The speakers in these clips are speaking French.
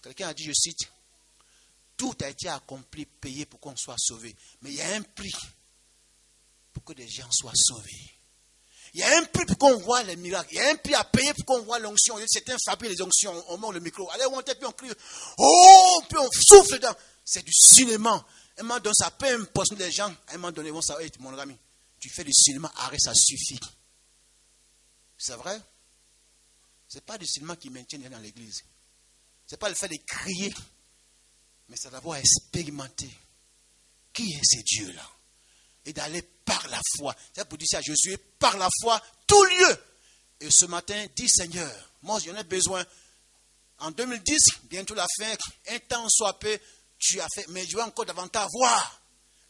Quelqu'un a dit, je cite, tout a été accompli, payé pour qu'on soit sauvé. Mais il y a un prix pour que des gens soient sauvés. Il y a un prix pour qu'on voit les miracles. Il y a un prix à payer pour qu'on voit l'onction. Certains fabriquent les onctions, on met le micro. Allez, on monte, puis on crie. Oh, puis on souffle dedans. C'est du cinéma. À un moment donné, ça peut impressionner les gens. À un moment donné, ils vont savoir, hey, mon ami, tu fais du cinéma, arrête, ça suffit. C'est vrai? Ce n'est pas du cinéma qui maintient les gens dans l'église. Ce n'est pas le fait de crier, mais c'est d'avoir expérimenté qui est ce Dieu-là. Et d'aller par la foi. C'est pour dire ça à Josué, par la foi, tout lieu. Et ce matin, dis Seigneur, moi j'en ai besoin. En 2010, bientôt la fin, un temps soit peu, tu as fait, mais je veux encore davantage voir.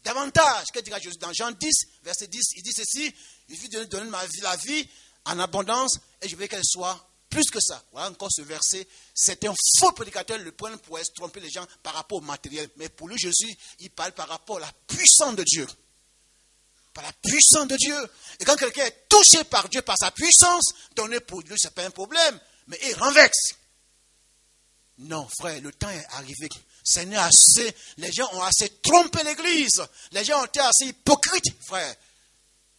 Davantage. Que dira Jésus dans Jean 10, verset 10, il dit ceci, il dit de donner la vie en abondance et je veux qu'elle soit plus que ça. Voilà encore ce verset. C'est un faux prédicateur, le point pour tromper les gens par rapport au matériel. Mais pour lui, Jésus, il parle par rapport à la puissance de Dieu. Par la puissance de Dieu. Et quand quelqu'un est touché par Dieu, par sa puissance, donné pour Dieu, ce n'est pas un problème. Mais il renverse. Non, frère, le temps est arrivé. Seigneur, assez, les gens ont assez trompé l'église. Les gens ont été assez hypocrites, frère.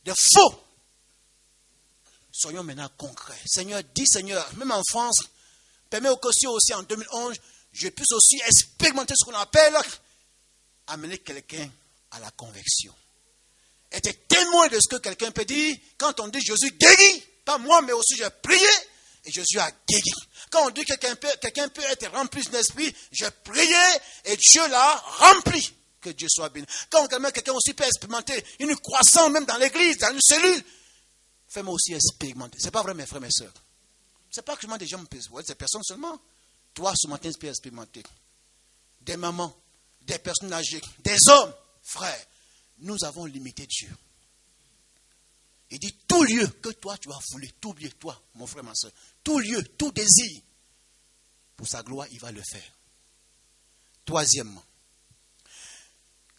De faux. Soyons maintenant concrets. Seigneur, dis Seigneur, même en France, permets aussi en 2011, je puisse aussi expérimenter ce qu'on appelle amener quelqu'un à la conversion. Être témoin de ce que quelqu'un peut dire. Quand on dit Jésus guérit, pas moi, mais aussi j'ai prié et Jésus a guéri. Quand on dit que quelqu'un peut être rempli d'esprit, j'ai prié et Dieu l'a rempli. Que Dieu soit béni. Quand quelqu'un aussi peut expérimenter une croissance même dans l'église, dans une cellule, fais-moi aussi expérimenter. Ce n'est pas vrai, mes frères, mes soeurs. Ce n'est pas que des gens peuvent voir, c'est personnes seulement. Toi, ce matin, tu peux expérimenter. Des mamans, des personnes âgées, des hommes, frères. Nous avons limité Dieu. Il dit tout lieu que toi tu as voulu, tout lieu, toi, mon frère, ma soeur, tout lieu, tout désir, pour sa gloire, il va le faire. Troisièmement,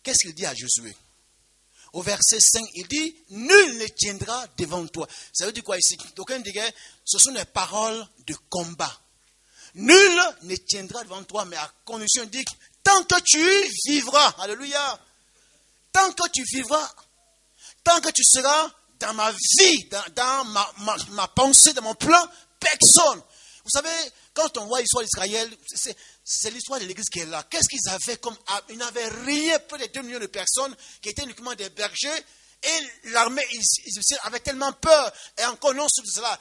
qu'est-ce qu'il dit à Josué? Au verset 5, il dit, nul ne tiendra devant toi. Ça veut dire quoi ici? D'aucuns diraient, ce sont des paroles de combat. Nul ne tiendra devant toi, mais à condition, il dit, tant que tu vivras, alléluia, tant que tu vivras, tant que tu seras dans ma vie, dans ma pensée, dans mon plan, personne. Vous savez, quand on voit l'histoire d'Israël, c'est l'histoire de l'église qui est là. Qu'est-ce qu'ils avaient comme... Ils n'avaient rien, près de 2 millions de personnes qui étaient uniquement des bergers. Et l'armée avait tellement peur. Et encore non sur cela,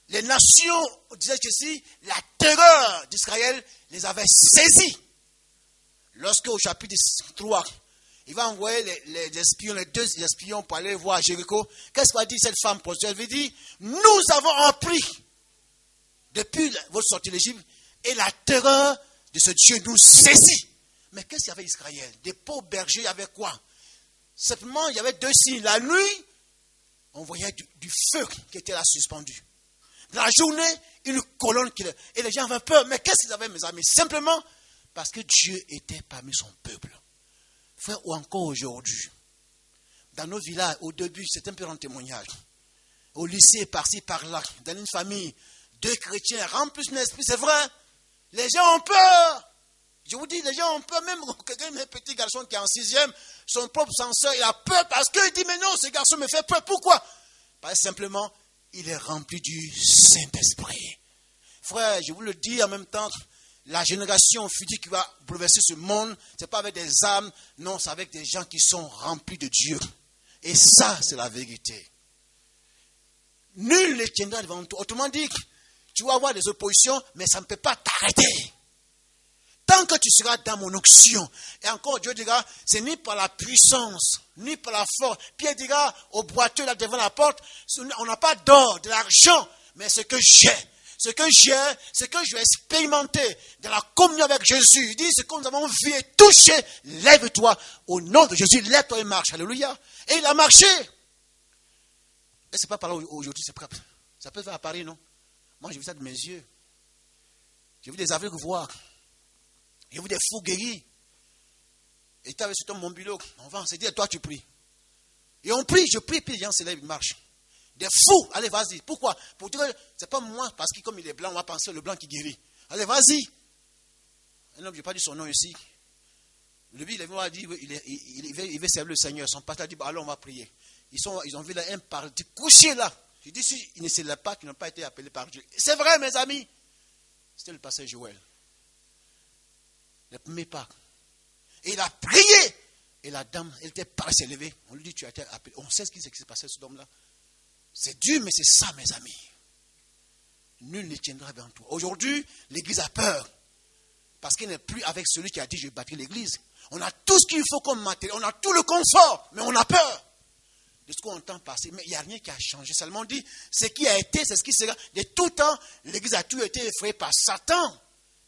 les nations disaient que si la terreur d'Israël les avait saisis. Lorsque au chapitre 3, il va envoyer les espions, les 2 espions pour aller voir Jéricho. Qu'est-ce qu'a dit cette femme prostituée? Elle veut dire, nous avons appris depuis votre sortie d'Égypte et la terreur de ce Dieu nous saisit. Mais qu'est-ce qu'il y avait Israël? Des pauvres bergers, il y avait quoi? Simplement, il y avait 2 signes. La nuit, on voyait du feu qui était là suspendu. La journée, une colonne qui... Et les gens avaient peur. Mais qu'est-ce qu'ils avaient, mes amis? Simplement parce que Dieu était parmi son peuple. Frère, ou encore aujourd'hui, dans nos villages, au début, c'est un peu un témoignage. Au lycée, par-ci, par-là, dans une famille, 2 chrétiens remplis d'esprit, c'est vrai. Les gens ont peur. Je vous dis, les gens ont peur. Même quelqu'un, un petit garçon qui est en 6e, son propre censeur, il a peur parce qu'il dit, mais non, ce garçon me fait peur. Pourquoi? Parce que simplement, il est rempli du Saint-Esprit. Frère, je vous le dis en même temps, la génération future qui va bouleverser ce monde, ce n'est pas avec des âmes, non, c'est avec des gens qui sont remplis de Dieu. Et ça, c'est la vérité. Nul ne tiendra devant toi. Autrement dit, tu vas avoir des oppositions, mais ça ne peut pas t'arrêter. Tant que tu seras dans mon onction, et encore Dieu dira, c'est ni par la puissance, ni par la force. Pierre dira au boiteux là devant la porte, on n'a pas d'or, de l'argent, mais ce que j'ai. Ce que j'ai, ce que je vais expérimenter dans la communion avec Jésus. Il dit, ce que nous avons vu et touché, lève-toi. Au nom de Jésus, lève-toi et marche. Alléluia. Et il a marché. Et c'est pas par là aujourd'hui, c'est pas. Ça peut faire à Paris, non? Moi, j'ai vu ça de mes yeux. J'ai vu des aveugles voir. J'ai vu des fous guéris. Et tu avais sur mon bureau. On va se dire, toi, tu pries. Et on prie, je prie, puis les gens se lèvent, ils marchent. Des fous, allez, vas-y. Pourquoi? Pour dire que ce n'est pas moi, parce que comme il est blanc, on va penser le blanc qui guérit. Allez, vas-y. un homme, je n'ai pas dit son nom ici. Le but, il a dit, il veut servir le Seigneur. Son pasteur a dit, allons, on va prier. Ils ont vu là un parti couché là. Je dis, si ils ne se lèvent pas, qu'ils n'ont pas été appelés par Dieu. C'est vrai, mes amis. C'était le pasteur Joël. Le premier pas. Et il a prié. Et la dame, elle était pas s'est levée. On lui dit, tu as été appelé. On sait ce qui s'est passé, ce homme-là. C'est dur, mais c'est ça, mes amis. Nul ne tiendra devant toi. Aujourd'hui, l'église a peur. Parce qu'elle n'est plus avec celui qui a dit, je bâtirai l'église. On a tout ce qu'il faut comme matériel. On a tout le confort, mais on a peur de ce qu'on entend passer. Mais il n'y a rien qui a changé. Seulement dit, ce qui a été, c'est ce qui sera. De tout temps, l'église a toujours été effrayée par Satan.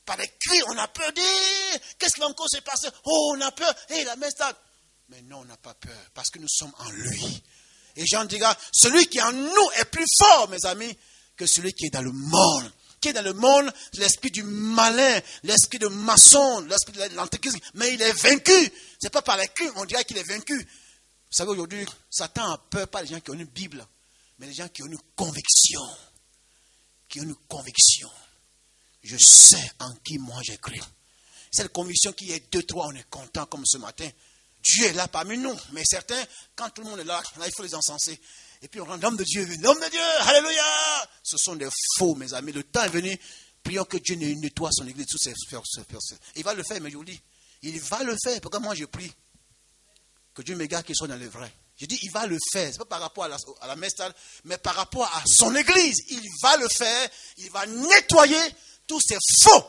Par les cris, on a peur. Qu'est-ce qui va encore se passer? Oh, on a peur. Hey, la messe stade. Mais non, on n'a pas peur. Parce que nous sommes en lui. Et Jean dira, celui qui est en nous est plus fort, mes amis, que celui qui est dans le monde. Qui est dans le monde, l'esprit du malin, l'esprit de maçon, l'esprit de l'antéchrist. Mais il est vaincu. Ce n'est pas par les cris, on dirait qu'il est vaincu. Vous savez, aujourd'hui, Satan a peur, pas les gens qui ont une Bible, mais les gens qui ont une conviction. Qui ont une conviction. Je sais en qui moi j'ai cru. Cette conviction qui est 2-3, on est content comme ce matin. Dieu est là parmi nous. Mais certains, quand tout le monde est là, il faut les encenser. Et puis on rend l'homme de Dieu, l'homme de Dieu, alléluia. Ce sont des faux, mes amis. Le temps est venu. Prions que Dieu nettoie son église. Toutes ces personnes. Il va le faire, mais je vous dis, il va le faire. Pourquoi moi je prie que Dieu me garde qu'il soit dans le vrai. Je dis, il va le faire. Ce n'est pas par rapport à la messe, mais par rapport à son église. Il va le faire. Il va nettoyer tous ces faux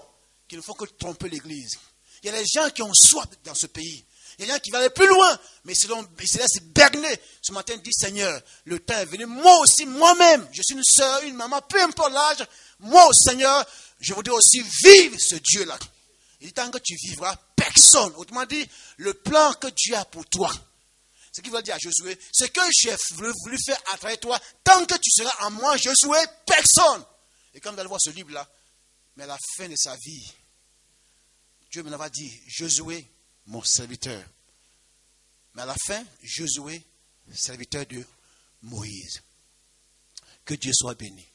qui ne font que tromper l'église. Il y a des gens qui ont soif dans ce pays. Il y a des gens qui veulent aller plus loin, mais ils se laissent berner. Ce matin, dit Seigneur, le temps est venu. Moi aussi, moi-même, je suis une soeur, une maman, peu importe l'âge. Moi, Seigneur, je voudrais aussi vivre ce Dieu-là. Il dit, tant que tu vivras, personne. Autrement dit, le plan que Dieu a pour toi. Ce qu'il va dire à Josué, ce que j'ai voulu faire à travers toi, tant que tu seras en moi, Josué, personne. Et quand vous allez voir ce livre-là, mais à la fin de sa vie, Dieu me l'avait dit, Josué, mon serviteur. Mais à la fin, Josué, serviteur de Moïse. Que Dieu soit béni.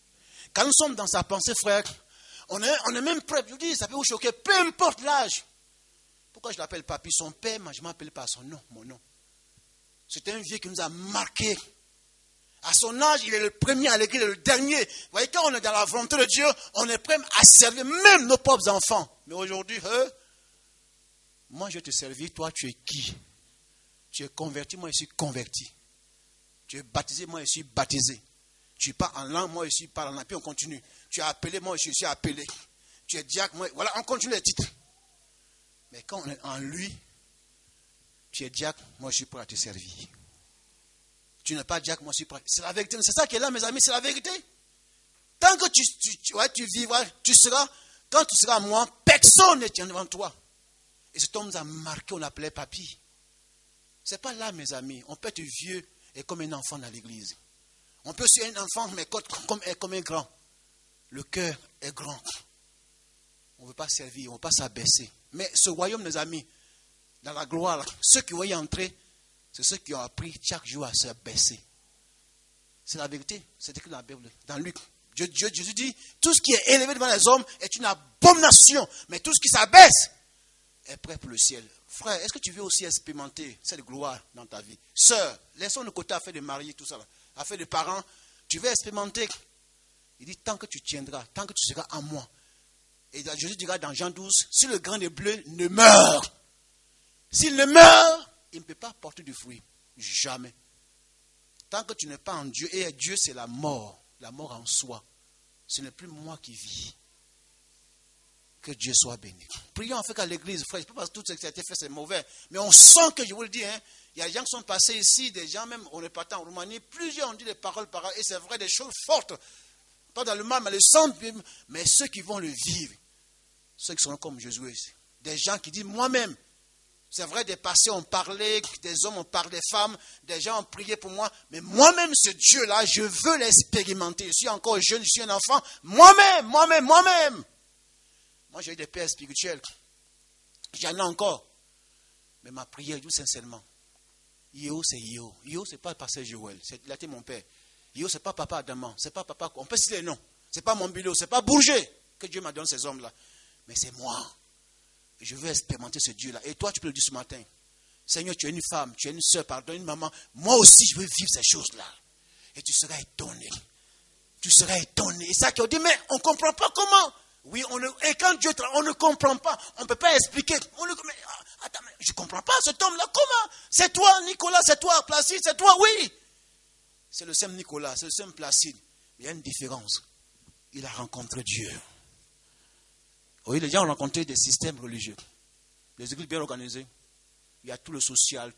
Quand nous sommes dans sa pensée, frère, on est même prêt. Je vous dis, ça peut vous choquer, peu importe l'âge. Pourquoi je l'appelle papy? Son père, moi, je ne m'appelle pas son nom, mon nom. C'est un vieux qui nous a marqué. À son âge, il est le premier à l'église, le dernier. Vous voyez, quand on est dans la volonté de Dieu, on est prêt à servir même nos propres enfants. Mais aujourd'hui, moi je vais te servir, toi tu es qui? Tu es converti, moi je suis converti. Tu es baptisé, moi je suis baptisé. Tu parles en langue, moi je suis parle en langue. Puis on continue. Tu es appelé, moi je suis appelé. Tu es diacre, moi... Voilà, on continue les titres. Mais quand on est en lui, tu es diacre, moi je suis prêt à te servir. Tu n'es pas diacre, moi je suis prêt. C'est la vérité. C'est ça qui est là, mes amis, c'est la vérité. Tant que tu vivras, tu seras, quand tu seras moi, personne ne tient devant toi. Et cet homme nous a marqué, on l'appelait papy. Ce n'est pas là, mes amis. On peut être vieux et comme un enfant dans l'église. On peut aussi être un enfant, mais comme un grand. Le cœur est grand. On ne veut pas servir, on ne veut pas s'abaisser. Mais ce royaume, mes amis, dans la gloire, ceux qui vont y entrer, c'est ceux qui ont appris chaque jour à se baisser. C'est la vérité. C'est écrit dans la Bible, dans Luc. Jésus dit, tout ce qui est élevé devant les hommes est une abomination. Mais tout ce qui s'abaisse est prêt pour le ciel. Frère, est-ce que tu veux aussi expérimenter cette gloire dans ta vie? Sœur, laissons de côté affaire de marier, tout ça, affaire de parents. Tu veux expérimenter. Il dit, tant que tu tiendras, tant que tu seras en moi. Et Jésus dira dans Jean 12, si le grain de blé ne meurt, s'il ne meurt, il ne peut pas porter du fruit. Jamais. Tant que tu n'es pas en Dieu, et Dieu c'est la mort en soi. Ce n'est plus moi qui vis. Que Dieu soit béni. Prions en fait qu'à l'église, frère, je ne sais pas parce que tout ce qui a été fait c'est mauvais, mais on sent que, je vous le dis, il y a des gens qui sont passés ici, des gens même, on est parti en Roumanie, plusieurs ont dit des paroles, et c'est vrai, des choses fortes, pas dans le mal, mais le sang, mais ceux qui vont le vivre, ceux qui sont comme Josué, des gens qui disent, moi-même, c'est vrai, des passés ont parlé, des hommes ont parlé, des femmes, des gens ont prié pour moi, mais moi-même, ce Dieu-là, je veux l'expérimenter. Je suis encore jeune, je suis un enfant, moi-même. Moi, j'ai eu des pères spirituels. J'en ai encore. Mais ma prière, tout sincèrement, Yého, c'est Yého. Yého, ce n'est pas le pasteur Joël. Il a été mon père. Yého, ce n'est pas papa Adaman. Ce n'est pas papa. On peut citer les noms. Ce n'est pas mon bilot. Ce n'est pas Bourget que Dieu m'a donné ces hommes-là. Mais c'est moi. je veux expérimenter ce Dieu-là. Et toi, tu peux le dire ce matin. Seigneur, tu es une femme, tu es une soeur, pardon, une maman. Moi aussi, je veux vivre ces choses-là. Et tu seras étonné. Tu seras étonné. Et ça qui ont dit, mais on ne comprend pas comment. Oui, et quand Dieu travaille, on ne comprend pas. On ne peut pas expliquer. Attends, mais je ne comprends pas cet homme-là. Comment? C'est toi, Nicolas, c'est toi, Placide, c'est toi, oui. C'est le Saint Nicolas, c'est le Saint Placide. Il y a une différence. Il a rencontré Dieu. Oui, les gens ont rencontré des systèmes religieux. Les églises bien organisées. Il y a tout le social.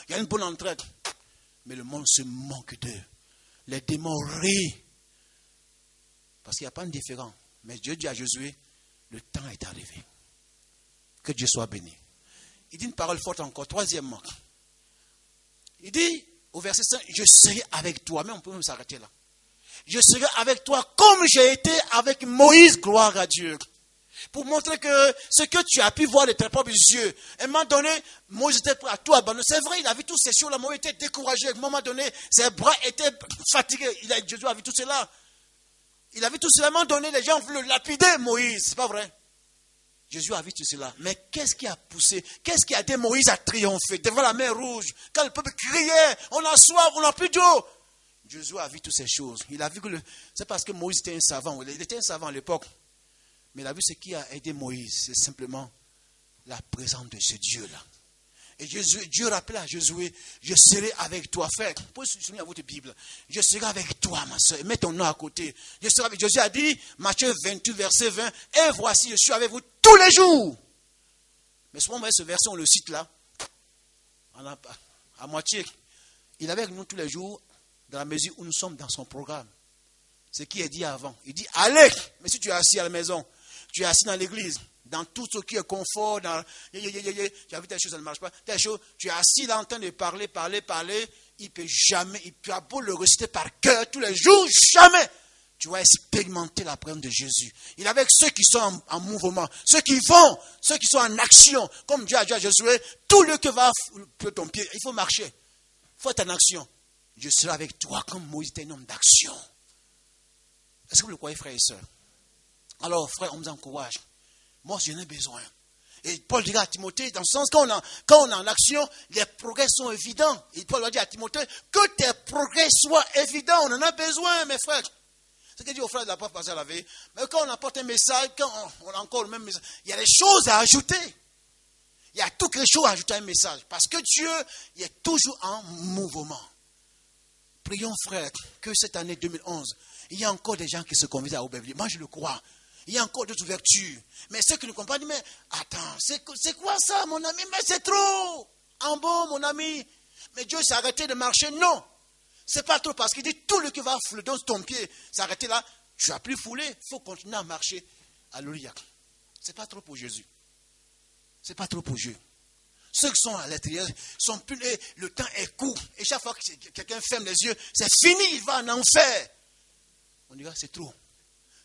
Il y a une bonne entraide. Mais le monde se moque d'eux. Les démons rient. Parce qu'il n'y a pas de différence. Mais Dieu dit à Josué, le temps est arrivé. Que Dieu soit béni. Il dit une parole forte encore. Troisièmement. Il dit au verset 5, je serai avec toi. Mais on peut même s'arrêter là. Je serai avec toi comme j'ai été avec Moïse, gloire à Dieu. Pour montrer que ce que tu as pu voir de tes propres yeux. À un moment donné, Moïse était prêt à tout abandonner. C'est vrai, il a vu tous ces choses-là. Moïse était découragé. À un moment donné, ses bras étaient fatigués. Jésus a vu tout cela. Il a vu tout cela. À un moment donné, les gens voulaient le lapider, Moïse. C'est pas vrai. Jésus a vu tout cela. Mais qu'est-ce qui a poussé? Qu'est-ce qui a aidé Moïse à triompher devant la mer rouge? Quand le peuple criait, on a soif, on n'a plus d'eau. Jésus a vu toutes ces choses. Il a vu que c'est parce que Moïse était un savant. Il était un savant à l'époque. Mais il a vu ce qui a aidé Moïse. C'est simplement la présence de ce Dieu-là. Et Dieu rappelait à Josué, je serai avec toi. Frère, vous pouvez souvenir à votre Bible. Je serai avec toi, ma soeur. Mets ton nom à côté. Je serai avec. Josué a dit, Matthieu 28, verset 20, et voici, je suis avec vous tous les jours. Mais souvent, ce verset, on le cite là. À moitié. Il est avec nous tous les jours, dans la mesure où nous sommes dans son programme. Ce qui est dit avant. Il dit, allez. Mais si tu es assis à la maison, tu es assis dans l'église, dans tout ce qui est confort, tu as vu telle chose, ça ne marche pas, telle chose, tu es assis là en train de parler, il peut jamais, tu as beau le réciter par cœur tous les jours, jamais tu vas expérimenter la présence de Jésus. Il est avec ceux qui sont en mouvement, ceux qui vont, ceux qui sont en action, comme Dieu a dit à Josué, tout le que va ton pied, il faut marcher, il faut être en action. Je serai avec toi comme Moïse était un homme d'action. Est-ce que vous le croyez, frères et sœurs? Alors, frère, on nous encourage. Moi, j'en ai besoin. Et Paul dira à Timothée, dans le sens, quand on est en action, les progrès sont évidents. Et Paul va dire à Timothée, que tes progrès soient évidents. On en a besoin, mes frères. C'est ce qu'il dit aux frères de la porte passée à la veille. Mais quand on apporte un message, quand on a encore le même message, il y a des choses à ajouter. Il y a tout quelque chose à ajouter à un message. Parce que Dieu, il est toujours en mouvement. Prions, frère, que cette année 2011, il y a encore des gens qui se convertissent à Aubervilliers. Moi, je le crois. Il y a encore d'autres ouvertures. Mais ceux qui ne comprennent pas, mais attends, c'est quoi ça, mon ami? Mais c'est trop. En bon, mon ami. Mais Dieu s'est arrêté de marcher. Non. C'est pas trop parce qu'il dit tout le qui va fouler dans ton pied, s'arrêter là. Tu as plus foulé. Il faut continuer à marcher. Alléluia. C'est pas trop pour Jésus. C'est pas trop pour Dieu. Ceux qui sont à l'intérieur sont plus. Le temps est court. Et chaque fois que quelqu'un ferme les yeux, c'est fini. Il va en enfer. On dira c'est trop.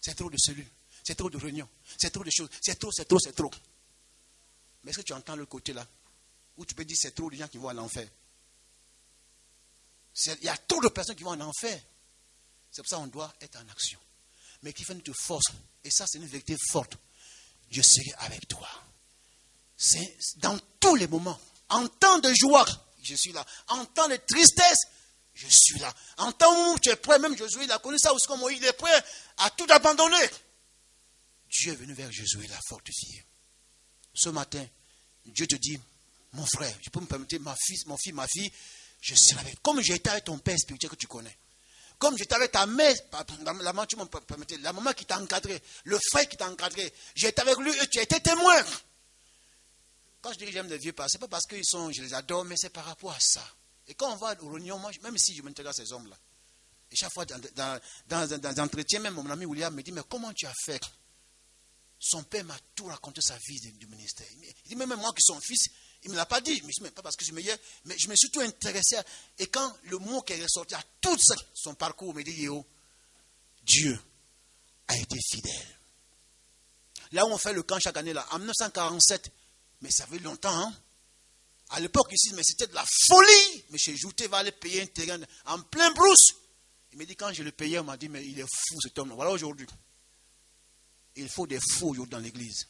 C'est trop de cellules. C'est trop de réunions. C'est trop de choses. C'est trop. Mais est-ce que tu entends le côté là? Où tu peux dire c'est trop de gens qui vont à l'enfer. Il y a trop de personnes qui vont en enfer. C'est pour ça qu'on doit être en action. Mais qui fait notre force. Et ça, c'est une vérité forte. Je serai avec toi. C'est dans tous les moments. En temps de joie, je suis là. En temps de tristesse, je suis là. En temps où tu es prêt, même Josué, il a connu ça aussi comme moi, il est prêt à tout abandonner. Dieu est venu vers Josué, il l'a fortifié. Ce matin, Dieu te dit, mon frère, je peux me permettre, ma fille, je serai avec. Comme j'ai été avec ton père spirituel que tu connais. Comme j'étais avec ta mère, la maman, tu me permettais, la maman qui t'a encadré, le frère qui t'a encadré, j'étais avec lui et tu as été témoin. Quand je dis que j'aime les vieux pères, ce n'est pas parce qu'ils sont, je les adore, mais c'est par rapport à ça. Et quand on va aux réunions, moi, même si je m'intéresse à ces hommes-là, et chaque fois dans un entretien, même mon ami William me dit, mais comment tu as fait? Son père m'a tout raconté sa vie du ministère. Il dit, même moi qui suis son fils, il ne me l'a pas dit, mais pas parce que je me disais, mais je me suis tout intéressé. Et quand le mot qui est ressorti à tout son parcours, me dit, Dieu a été fidèle. Là où on fait le camp chaque année, là, en 1947, mais ça fait longtemps, hein? À l'époque ici, mais c'était de la folie. Mais chez Jouté va aller payer un terrain en plein brousse. Il m'a dit, quand je le payais, on m'a dit, mais il est fou cet homme. Voilà aujourd'hui. Il faut des fous aujourd'hui dans l'église.